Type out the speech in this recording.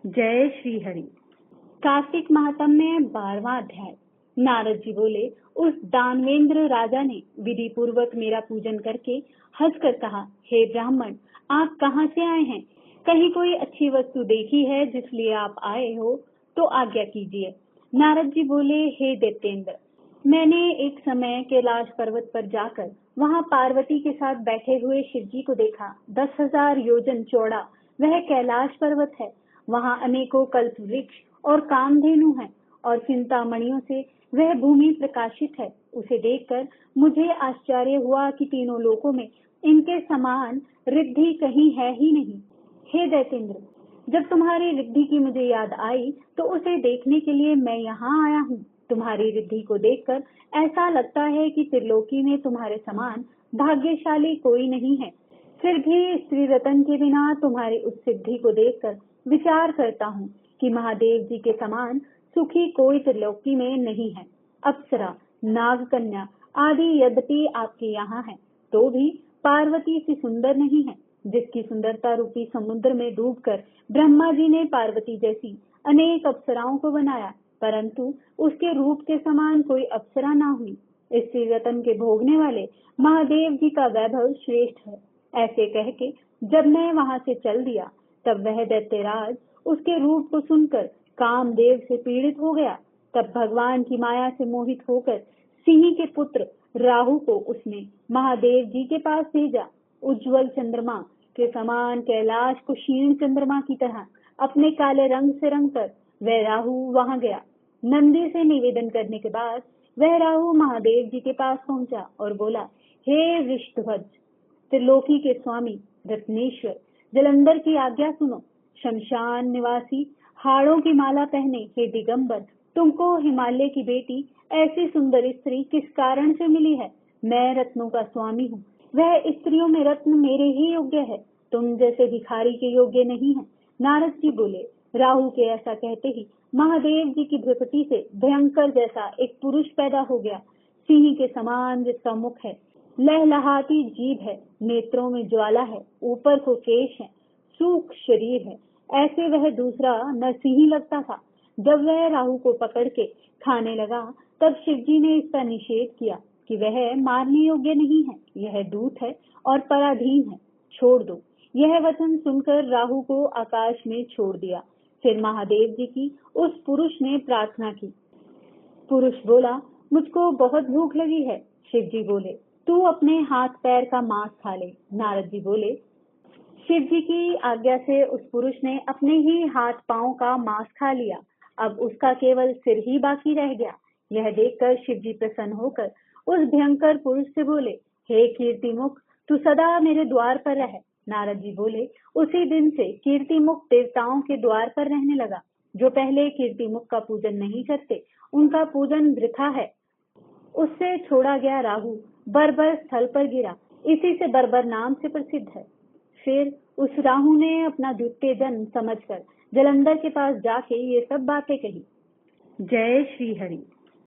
जय श्री हरि। कार्तिक महात्म में 12वां अध्याय। नारद जी बोले, उस दानवेंद्र राजा ने विधि पूर्वक मेरा पूजन करके हंसकर कहा, हे ब्राह्मण, आप कहाँ से आए हैं? कहीं कोई अच्छी वस्तु देखी है जिसलिए आप आए हो तो आज्ञा कीजिए। नारद जी बोले, हे दैत्येंद्र, मैंने एक समय कैलाश पर्वत पर जाकर वहां पार्वती के साथ बैठे हुए शिव जी को देखा। 10,000 योजन चौड़ा वह कैलाश पर्वत है। वहां अनेकों कल्प वृक्ष और कामधेनु हैं और चिंतामणियों से वह भूमि प्रकाशित है। उसे देखकर मुझे आश्चर्य हुआ कि तीनों लोकों में इनके समान रिद्धि कहीं है ही नहीं। हे दैतेंद्र, जब तुम्हारी रिद्धि की मुझे याद आई तो उसे देखने के लिए मैं यहाँ आया हूँ। तुम्हारी रिद्धि को देखकर ऐसा लगता है कि त्रिलोकी में तुम्हारे समान भाग्यशाली कोई नहीं है। फिर भी श्री रतन के बिना तुम्हारी उस सिद्धि को देखकर विचार करता हूँ कि महादेव जी के समान सुखी कोई त्रिलोकी में नहीं है। अप्सरा, नागकन्या आदि यद्यपि आपके यहाँ है तो भी पार्वती सी सुंदर नहीं है, जिसकी सुंदरता रूपी समुद्र में डूबकर ब्रह्मा जी ने पार्वती जैसी अनेक अप्सराओं को बनाया, परंतु उसके रूप के समान कोई अप्सरा ना हुई। इस श्री रतन के भोगने वाले महादेव जी का वैभव श्रेष्ठ है। ऐसे कह के जब मैं वहां से चल दिया तब वह दैत्यराज उसके रूप को सुनकर कामदेव से पीड़ित हो गया। तब भगवान की माया से मोहित होकर सिंह के पुत्र राहु को उसने महादेव जी के पास भेजा। उज्जवल चंद्रमा के समान कैलाश को क्षीण चंद्रमा की तरह अपने काले रंग से रंगकर वह राहु वहां गया। नंदी से निवेदन करने के बाद वह राहु महादेव जी के पास पहुंचा और बोला, हे वृषध्वज, त्रिलोकी के स्वामी रत्नेश्वर, जलंधर की आज्ञा सुनो। शमशान निवासी हाड़ों की माला पहने हे दिगंबर, तुमको हिमालय की बेटी ऐसी सुंदर स्त्री किस कारण से मिली है? मैं रत्नों का स्वामी हूँ। वह स्त्रियों में रत्न मेरे ही योग्य है, तुम जैसे भिखारी के योग्य नहीं है। नारद जी बोले, राहु के ऐसा कहते ही महादेव जी की भ्रुकुटी से भयंकर जैसा एक पुरुष पैदा हो गया। सिंह के समान जिसका मुख है, लहलहाती जीभ है, नेत्रों में ज्वाला है, ऊपर को केश है, सूक्ष्म शरीर है। ऐसे वह दूसरा नरसिंह लगता था। जब वह राहु को पकड़ के खाने लगा तब शिव जी ने इसका निषेध किया कि वह मारने योग्य नहीं है, यह दूत है और पराधीन है, छोड़ दो। यह वचन सुनकर राहु को आकाश में छोड़ दिया। फिर महादेव जी की उस पुरुष ने प्रार्थना की। पुरुष बोला, मुझको बहुत भूख लगी है। शिव जी बोले, तू अपने हाथ पैर का मांस खा ले। नारद जी बोले, शिव जी की आज्ञा से उस पुरुष ने अपने ही हाथ पांव का मांस खा लिया। अब उसका केवल सिर ही बाकी रह गया। यह देखकर शिव जी प्रसन्न होकर उस भयंकर पुरुष से बोले, हे कीर्तिमुख, तू सदा मेरे द्वार पर रह। नारद जी बोले, उसी दिन से कीर्तिमुख देवताओं के द्वार पर रहने लगा। जो पहले कीर्तिमुख का पूजन नहीं करते उनका पूजन वृथा है। उससे छोड़ा गया राहु बर्बर स्थल पर गिरा, इसी से बर्बर नाम से प्रसिद्ध है। फिर उस राहु ने अपना द्वितीय जन्म समझकर जलंधर के पास जाके ये सब बातें कही। जय श्री हरि।